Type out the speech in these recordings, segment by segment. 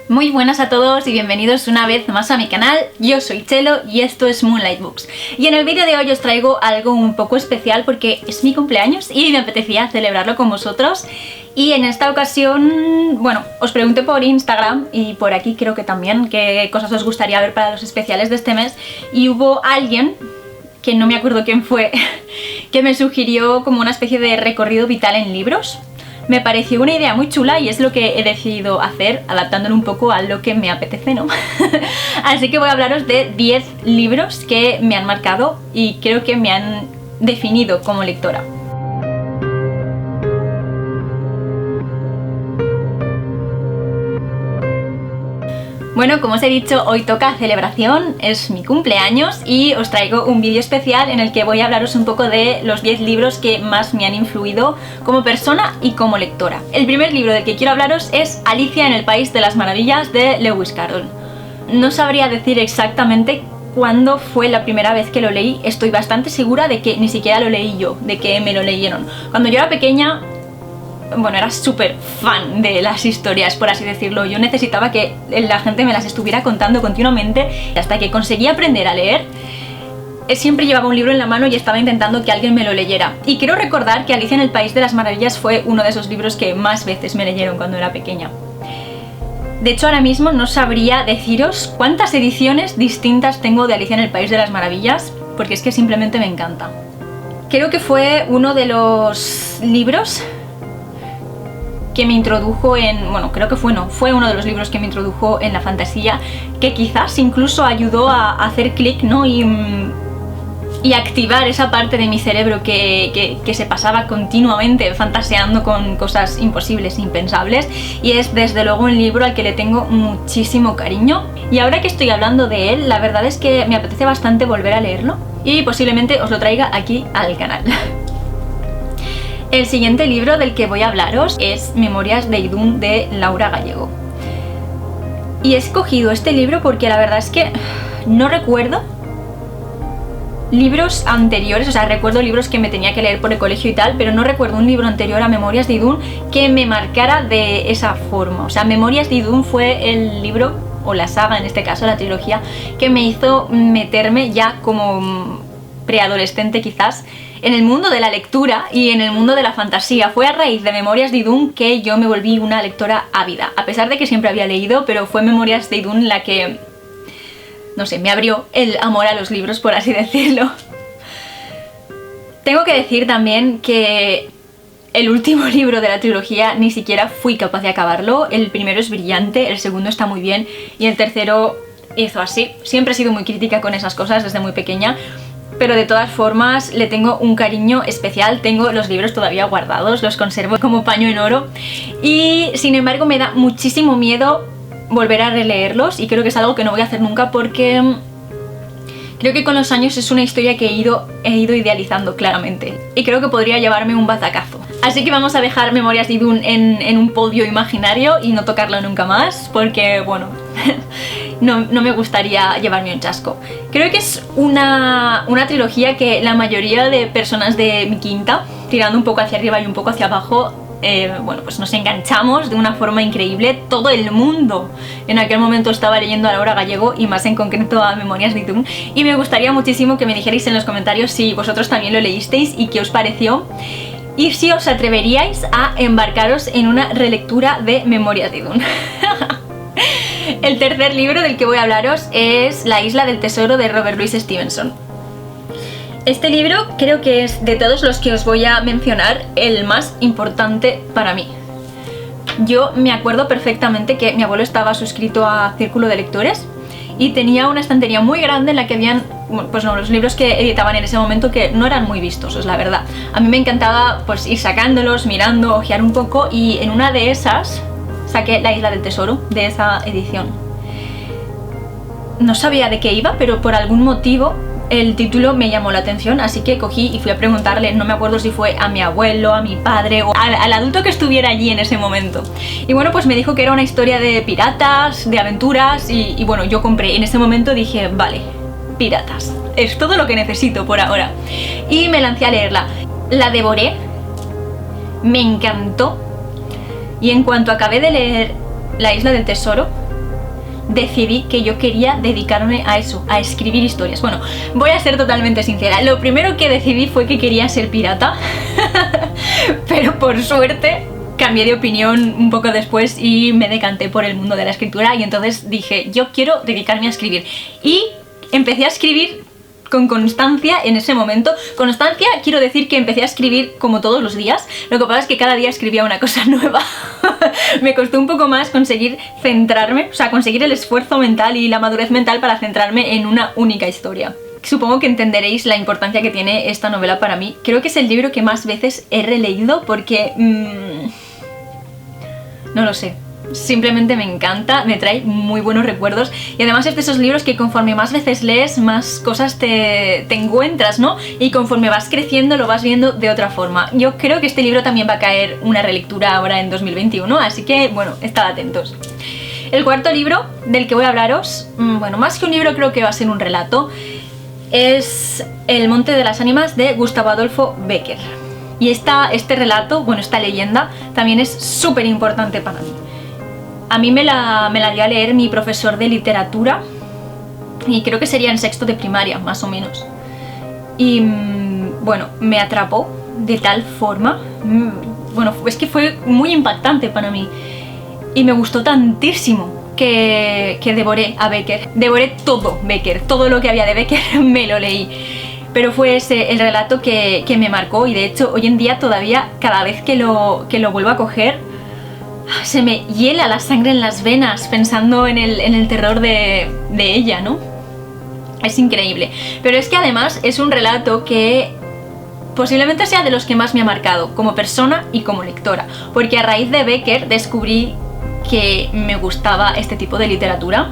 Muy buenas a todos y bienvenidos una vez más a mi canal. Yo soy Chelo y esto es Moonlight Books. Y en el vídeo de hoy os traigo algo un poco especial porque es mi cumpleaños y me apetecía celebrarlo con vosotros. Y en esta ocasión, bueno, os pregunté por Instagram y por aquí creo que también qué cosas os gustaría ver para los especiales de este mes. Y hubo alguien, que no me acuerdo quién fue, que me sugirió como una especie de recorrido vital en libros. Me pareció una idea muy chula y es lo que he decidido hacer, adaptándolo un poco a lo que me apetece, ¿no? Así que voy a hablaros de 10 libros que me han marcado y creo que me han definido como lectora. Bueno, como os he dicho, hoy toca celebración, es mi cumpleaños y os traigo un vídeo especial en el que voy a hablaros un poco de los 10 libros que más me han influido como persona y como lectora. El primer libro del que quiero hablaros es Alicia en el País de las Maravillas de Lewis Carroll. No sabría decir exactamente cuándo fue la primera vez que lo leí, estoy bastante segura de que ni siquiera lo leí yo, de que me lo leyeron. Cuando yo era pequeña, bueno, era súper fan de las historias, por así decirlo. Yo necesitaba que la gente me las estuviera contando continuamente hasta que conseguí aprender a leer. Siempre llevaba un libro en la mano y estaba intentando que alguien me lo leyera. Y quiero recordar que Alicia en el País de las Maravillas fue uno de esos libros que más veces me leyeron cuando era pequeña. De hecho, ahora mismo no sabría deciros cuántas ediciones distintas tengo de Alicia en el País de las Maravillas, porque es que simplemente me encanta. Creo que fue uno de los libros que me introdujo en... bueno, creo que fue uno de los libros que me introdujo en la fantasía, que quizás incluso ayudó a hacer clic, ¿no? Y activar esa parte de mi cerebro que se pasaba continuamente fantaseando con cosas imposibles, impensables, y es desde luego un libro al que le tengo muchísimo cariño. Y ahora que estoy hablando de él, la verdad es que me apetece bastante volver a leerlo y posiblemente os lo traiga aquí al canal. El siguiente libro del que voy a hablaros es Memorias de Idún de Laura Gallego. Y he escogido este libro porque la verdad es que no recuerdo libros anteriores, o sea, recuerdo libros que me tenía que leer por el colegio y tal, pero no recuerdo un libro anterior a Memorias de Idún que me marcara de esa forma. O sea, Memorias de Idún fue el libro, o la saga en este caso, la trilogía, que me hizo meterme ya como preadolescente quizás en el mundo de la lectura y en el mundo de la fantasía. Fue a raíz de Memorias de Idún que yo me volví una lectora ávida, a pesar de que siempre había leído, pero fue Memorias de Idún la que, no sé, me abrió el amor a los libros, por así decirlo. Tengo que decir también que el último libro de la trilogía ni siquiera fui capaz de acabarlo. El primero es brillante, el segundo está muy bien y el tercero hizo así. Siempre he sido muy crítica con esas cosas desde muy pequeña, pero de todas formas le tengo un cariño especial. Tengo los libros todavía guardados, los conservo como paño en oro y sin embargo me da muchísimo miedo volver a releerlos y creo que es algo que no voy a hacer nunca porque creo que con los años es una historia que he ido idealizando claramente y creo que podría llevarme un batacazo. Así que vamos a dejar Memorias de Idún en un podio imaginario y no tocarlo nunca más porque, bueno, no me gustaría llevarme un chasco. Creo que es una trilogía que la mayoría de personas de mi quinta, tirando un poco hacia arriba y un poco hacia abajo, bueno, pues nos enganchamos de una forma increíble. Todo el mundo en aquel momento estaba leyendo a Laura Gallego y más en concreto a Memorias de Idún, y me gustaría muchísimo que me dijerais en los comentarios si vosotros también lo leísteis y qué os pareció y si os atreveríais a embarcaros en una relectura de Memorias de Idún. El tercer libro del que voy a hablaros es La Isla del Tesoro de Robert Louis Stevenson. Este libro creo que es, de todos los que os voy a mencionar, el más importante para mí. Yo me acuerdo perfectamente que mi abuelo estaba suscrito a Círculo de Lectores y tenía una estantería muy grande en la que habían, pues no, los libros que editaban en ese momento que no eran muy vistosos, la verdad. A mí me encantaba pues ir sacándolos, mirando, ojear un poco, y en una de esas saqué La Isla del Tesoro, de esa edición. No sabía de qué iba, pero por algún motivo el título me llamó la atención, así que cogí y fui a preguntarle, no me acuerdo si fue a mi abuelo, a mi padre o al adulto que estuviera allí en ese momento. Y bueno, pues me dijo que era una historia de piratas, de aventuras y bueno, yo compré. En ese momento dije, vale, piratas, es todo lo que necesito por ahora. Y me lancé a leerla. La devoré, me encantó, y en cuanto acabé de leer La Isla del Tesoro, decidí que yo quería dedicarme a eso, a escribir historias. Bueno, voy a ser totalmente sincera, lo primero que decidí fue que quería ser pirata, pero por suerte cambié de opinión un poco después y me decanté por el mundo de la escritura, y entonces dije, yo quiero dedicarme a escribir, y empecé a escribir con constancia en ese momento. Constancia, quiero decir que empecé a escribir como todos los días. Lo que pasa es que cada día escribía una cosa nueva. Me costó un poco más conseguir centrarme, o sea, conseguir el esfuerzo mental y la madurez mental para centrarme en una única historia. Supongo que entenderéis la importancia que tiene esta novela para mí. Creo que es el libro que más veces he releído porque... no lo sé. Simplemente me encanta, me trae muy buenos recuerdos, y además es de esos libros que conforme más veces lees, más cosas te encuentras, ¿no? Y conforme vas creciendo lo vas viendo de otra forma. Yo creo que este libro también va a caer una relectura ahora en 2021, así que bueno, estad atentos. El cuarto libro del que voy a hablaros, bueno, más que un libro creo que va a ser un relato, es El Monte de las Ánimas de Gustavo Adolfo Bécquer. Y este relato, bueno, esta leyenda también es súper importante para mí. A mí me la dio a leer mi profesor de literatura, y creo que sería en sexto de primaria, más o menos. Y bueno, me atrapó de tal forma, bueno, es que fue muy impactante para mí. Y me gustó tantísimo que devoré a Bécquer. Devoré todo Bécquer, todo lo que había de Bécquer me lo leí. Pero fue ese el relato que me marcó, y de hecho hoy en día todavía cada vez que lo vuelvo a coger, se me hiela la sangre en las venas pensando en el terror de ella, ¿no? Es increíble. Pero es que además es un relato que posiblemente sea de los que más me ha marcado como persona y como lectora, porque a raíz de Bécquer descubrí que me gustaba este tipo de literatura,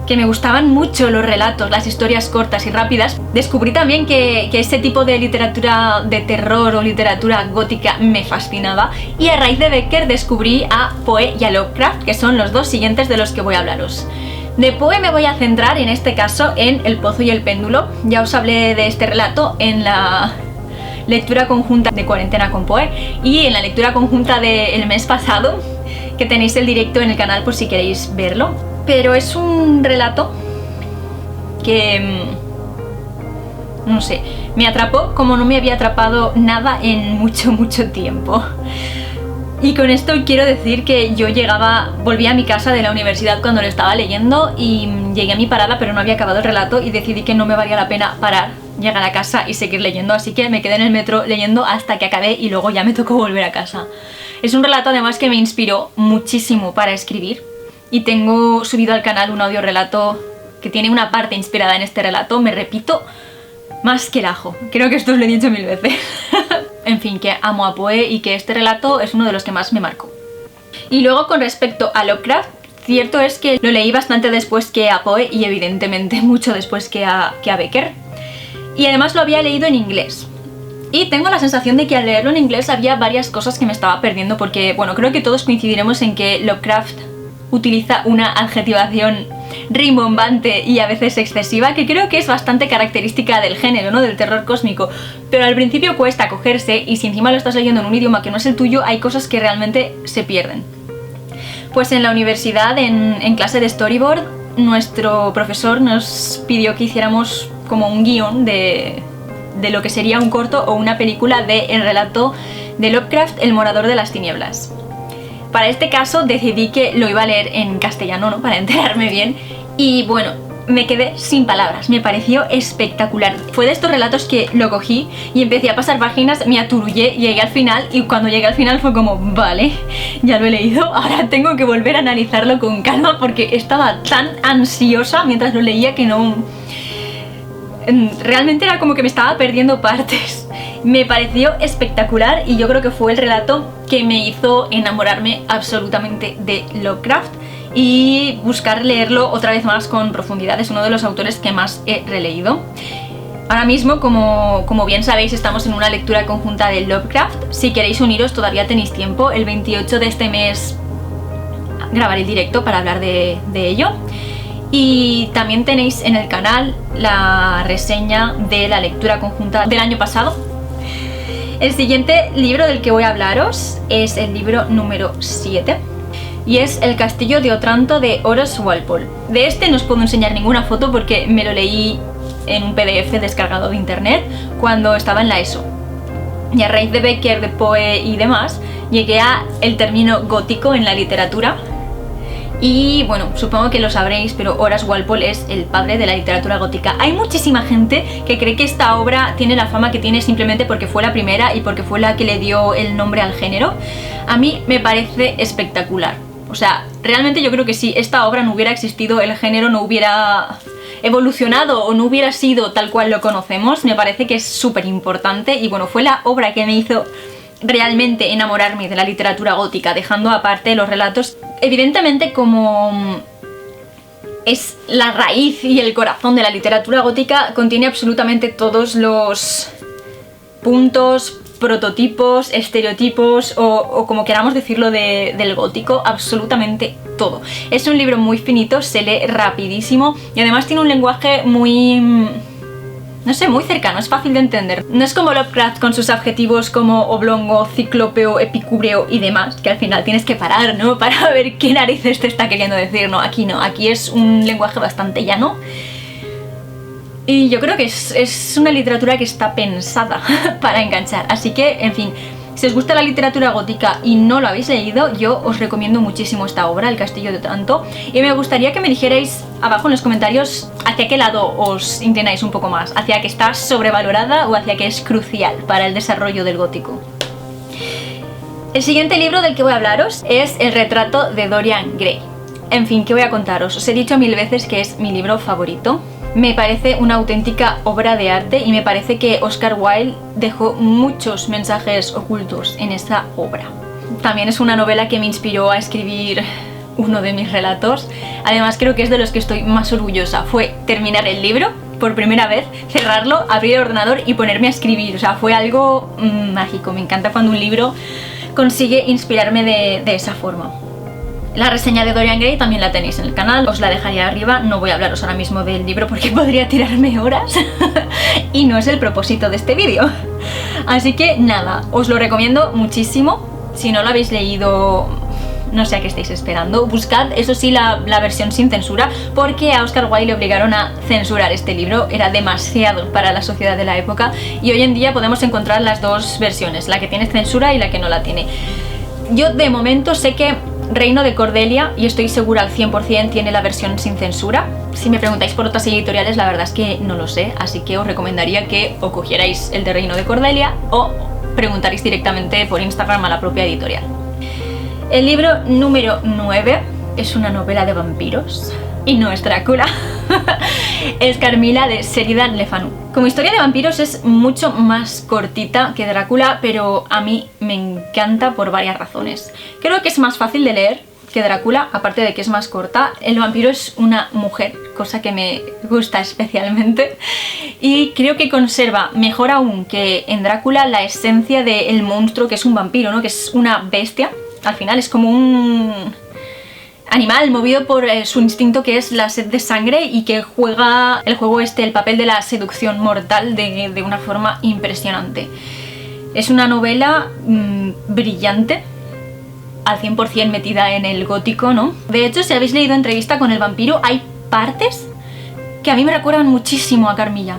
que me gustaban mucho los relatos, las historias cortas y rápidas. Descubrí también que este tipo de literatura de terror o literatura gótica me fascinaba, y a raíz de Bécquer descubrí a Poe y a Lovecraft, que son los dos siguientes de los que voy a hablaros. De Poe me voy a centrar en este caso en El Pozo y el Péndulo. Ya os hablé de este relato en la lectura conjunta de Cuarentena con Poe y en la lectura conjunta del mes pasado, que tenéis el directo en el canal por si queréis verlo. Pero es un relato que, no sé, me atrapó como no me había atrapado nada en mucho tiempo. Y con esto quiero decir que yo volví a mi casa de la universidad cuando lo estaba leyendo, y llegué a mi parada pero no había acabado el relato, y decidí que no me valía la pena parar, llegar a casa y seguir leyendo, así que me quedé en el metro leyendo hasta que acabé, y luego ya me tocó volver a casa. Es un relato además que me inspiró muchísimo para escribir, y tengo subido al canal un audio relato que tiene una parte inspirada en este relato. Me repito más que el ajo, creo que esto os lo he dicho 1000 veces. En fin, que amo a Poe y que este relato es uno de los que más me marcó. Y luego, con respecto a Lovecraft, cierto es que lo leí bastante después que a Poe, y evidentemente mucho después que a Bécquer, y además lo había leído en inglés. Y tengo la sensación de que al leerlo en inglés había varias cosas que me estaba perdiendo, porque bueno, creo que todos coincidiremos en que Lovecraft utiliza una adjetivación rimbombante y a veces excesiva, que creo que es bastante característica del género, ¿no? Del terror cósmico. Pero al principio cuesta cogerse, y si encima lo estás leyendo en un idioma que no es el tuyo, hay cosas que realmente se pierden. Pues en la universidad, en clase de storyboard, nuestro profesor nos pidió que hiciéramos como un guión de lo que sería un corto o una película del relato de Lovecraft, El Morador de las Tinieblas. Para este caso decidí que lo iba a leer en castellano, ¿no? Para enterarme bien, y bueno, me quedé sin palabras, me pareció espectacular. Fue de estos relatos que lo cogí y empecé a pasar páginas, me aturullé, llegué al final, y cuando llegué al final fue como, vale, ya lo he leído, ahora tengo que volver a analizarlo con calma, porque estaba tan ansiosa mientras lo leía que no... realmente era como que me estaba perdiendo partes. Me pareció espectacular, y yo creo que fue el relato que me hizo enamorarme absolutamente de Lovecraft y buscar leerlo otra vez más con profundidad. Es uno de los autores que más he releído. Ahora mismo, como bien sabéis, estamos en una lectura conjunta de Lovecraft. Si queréis uniros todavía tenéis tiempo. El 28 de este mes grabaré el directo para hablar de ello. Y también tenéis en el canal la reseña de la lectura conjunta del año pasado. El siguiente libro del que voy a hablaros es el libro número 7. y es El castillo de Otranto de Horace Walpole. De este no os puedo enseñar ninguna foto porque me lo leí en un PDF descargado de internet cuando estaba en la ESO. Y a raíz de Becker, de Poe y demás, llegué a el término gótico en la literatura. Y bueno, supongo que lo sabréis, pero Horace Walpole es el padre de la literatura gótica. Hay muchísima gente que cree que esta obra tiene la fama que tiene simplemente porque fue la primera y porque fue la que le dio el nombre al género. A mí me parece espectacular. O sea, realmente yo creo que si esta obra no hubiera existido, el género no hubiera evolucionado o no hubiera sido tal cual lo conocemos. Me parece que es súper importante y bueno, fue la obra que me hizo realmente enamorarme de la literatura gótica, dejando aparte los relatos. Evidentemente, como es la raíz y el corazón de la literatura gótica, contiene absolutamente todos los puntos, prototipos, estereotipos o como queramos decirlo del gótico, absolutamente todo. Es un libro muy finito, se lee rapidísimo y además tiene un lenguaje muy, no sé, muy cercano, es fácil de entender. No es como Lovecraft con sus adjetivos como oblongo, ciclópeo, epicúreo y demás, que al final tienes que parar, ¿no? Para ver qué narices te está queriendo decir. No, aquí es un lenguaje bastante llano. Y yo creo que es una literatura que está pensada para enganchar. Así que, en fin, si os gusta la literatura gótica y no lo habéis leído, yo os recomiendo muchísimo esta obra, El castillo de Otranto. Y me gustaría que me dijerais abajo en los comentarios hacia qué lado os inclináis un poco más. Hacia que está sobrevalorada o hacia que es crucial para el desarrollo del gótico. El siguiente libro del que voy a hablaros es El retrato de Dorian Gray. En fin, ¿qué voy a contaros? Os he dicho 1000 veces que es mi libro favorito. Me parece una auténtica obra de arte y me parece que Oscar Wilde dejó muchos mensajes ocultos en esta obra. También es una novela que me inspiró a escribir uno de mis relatos. Además creo que es de los que estoy más orgullosa. Fue terminar el libro por primera vez, cerrarlo, abrir el ordenador y ponerme a escribir. O sea, fue algo mágico. Me encanta cuando un libro consigue inspirarme de esa forma. La reseña de Dorian Gray también la tenéis en el canal, os la dejaré arriba. No voy a hablaros ahora mismo del libro porque podría tirarme horas y no es el propósito de este vídeo. Así que nada, os lo recomiendo muchísimo. Si no lo habéis leído, no sé a qué estáis esperando. Buscad, eso sí, la versión sin censura, porque a Oscar Wilde le obligaron a censurar este libro. Era demasiado para la sociedad de la época y hoy en día podemos encontrar las dos versiones, la que tiene censura y la que no la tiene. Yo de momento sé que Reino de Cordelia, y estoy segura al 100%, tiene la versión sin censura. Si me preguntáis por otras editoriales, la verdad es que no lo sé, así que os recomendaría que o cogierais el de Reino de Cordelia o preguntaréis directamente por Instagram a la propia editorial. El libro número 9 es una novela de vampiros y no es Drácula. Es Carmilla de Sheridan Le Fanu. Como historia de vampiros es mucho más cortita que Drácula, pero a mí me encanta por varias razones. Creo que es más fácil de leer que Drácula, aparte de que es más corta. El vampiro es una mujer, cosa que me gusta especialmente, y creo que conserva mejor aún que en Drácula la esencia del monstruo que es un vampiro, ¿no? Que es una bestia. Al final es como un animal movido por su instinto, que es la sed de sangre, y que juega el juego el papel de la seducción mortal de una forma impresionante. Es una novela brillante, al 100% metida en el gótico, ¿no? De hecho, si habéis leído Entrevista con el vampiro, hay partes que a mí me recuerdan muchísimo a Carmilla.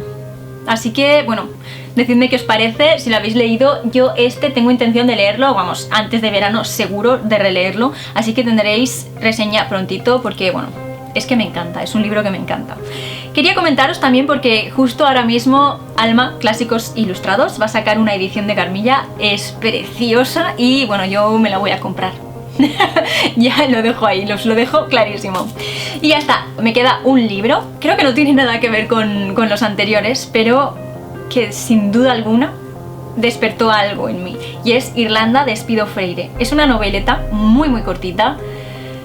Así que, bueno, decidme qué os parece, si lo habéis leído. Yo tengo intención de leerlo, vamos, antes de verano seguro de releerlo, así que tendréis reseña prontito porque, bueno, es que me encanta, es un libro que me encanta. Quería comentaros también porque justo ahora mismo Alma Clásicos Ilustrados va a sacar una edición de Carmilla, es preciosa y, bueno, yo me la voy a comprar. Ya lo dejo ahí, os lo dejo clarísimo. Y ya está, me queda un libro, creo que no tiene nada que ver con los anteriores, pero que sin duda alguna despertó algo en mí, y es Irlanda de Espido Freire. Es una noveleta muy muy cortita,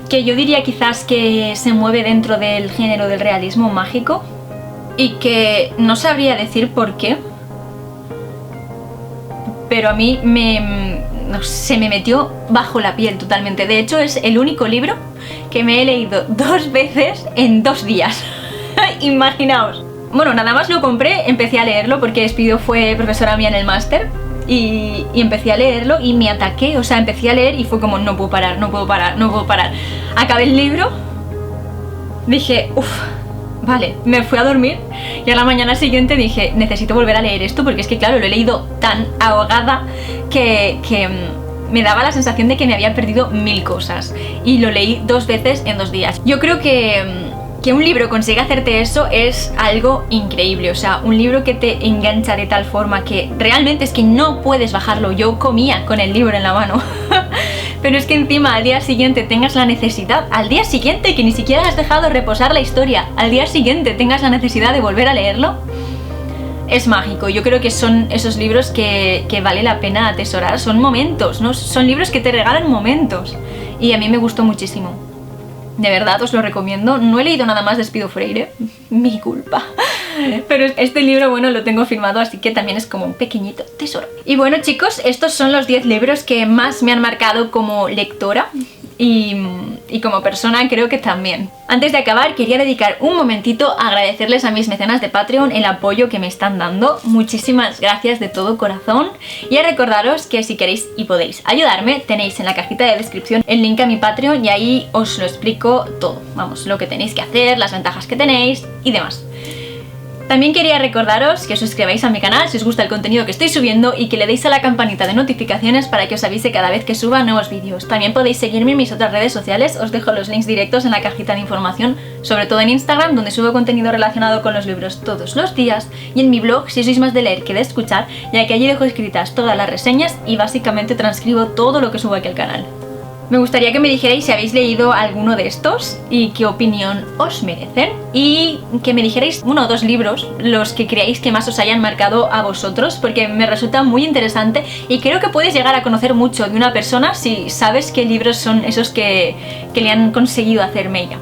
que yo diría quizás que se mueve dentro del género del realismo mágico, y que no sabría decir por qué, pero a mí no sé, se me metió bajo la piel totalmente. De hecho, es el único libro que me he leído 2 veces en 2 días. Imaginaos. Bueno, nada más lo compré, empecé a leerlo porque Espido fue profesora mía en el máster y empecé a leerlo y me ataqué, o sea, empecé a leer y fue como no puedo parar, no puedo parar, no puedo parar. Acabé el libro, dije, uff, vale, me fui a dormir y a la mañana siguiente dije, necesito volver a leer esto porque es que claro, lo he leído tan ahogada que me daba la sensación de que me había perdido 1000 cosas y lo leí 2 veces en 2 días. Yo creo que un libro consiga hacerte eso es algo increíble, o sea, un libro que te engancha de tal forma que realmente es que no puedes bajarlo. Yo comía con el libro en la mano, pero es que encima al día siguiente tengas la necesidad, al día siguiente que ni siquiera has dejado reposar la historia, al día siguiente tengas la necesidad de volver a leerlo, es mágico. Yo creo que son esos libros que vale la pena atesorar, son momentos, ¿no? Son libros que te regalan momentos y a mí me gustó muchísimo. De verdad, os lo recomiendo. No he leído nada más de Espido Freire, mi culpa. Pero este libro, bueno, lo tengo firmado, así que también es como un pequeñito tesoro. Y bueno, chicos, estos son los 10 libros que más me han marcado como lectora. Y como persona creo que también. Antes de acabar quería dedicar un momentito a agradecerles a mis mecenas de Patreon el apoyo que me están dando. Muchísimas gracias de todo corazón. Y a recordaros que si queréis y podéis ayudarme, tenéis en la cajita de descripción el link a mi Patreon y ahí os lo explico todo. Vamos, lo que tenéis que hacer, las ventajas que tenéis y demás. También quería recordaros que os suscribáis a mi canal si os gusta el contenido que estoy subiendo y que le deis a la campanita de notificaciones para que os avise cada vez que suba nuevos vídeos. También podéis seguirme en mis otras redes sociales, os dejo los links directos en la cajita de información, sobre todo en Instagram, donde subo contenido relacionado con los libros todos los días, y en mi blog si sois más de leer que de escuchar, ya que allí dejo escritas todas las reseñas y básicamente transcribo todo lo que subo aquí al canal. Me gustaría que me dijerais si habéis leído alguno de estos y qué opinión os merecen, y que me dijerais 1 o 2 libros, los que creáis que más os hayan marcado a vosotros, porque me resulta muy interesante y creo que puedes llegar a conocer mucho de una persona si sabes qué libros son esos que le han conseguido hacerme ella.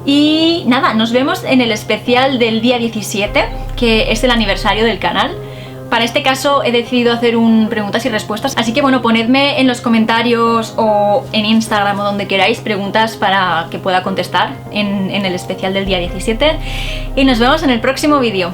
Y nada, nos vemos en el especial del día 17, que es el aniversario del canal. Para este caso he decidido hacer un preguntas y respuestas, así que bueno, ponedme en los comentarios o en Instagram o donde queráis preguntas para que pueda contestar en el especial del día 17 y nos vemos en el próximo vídeo.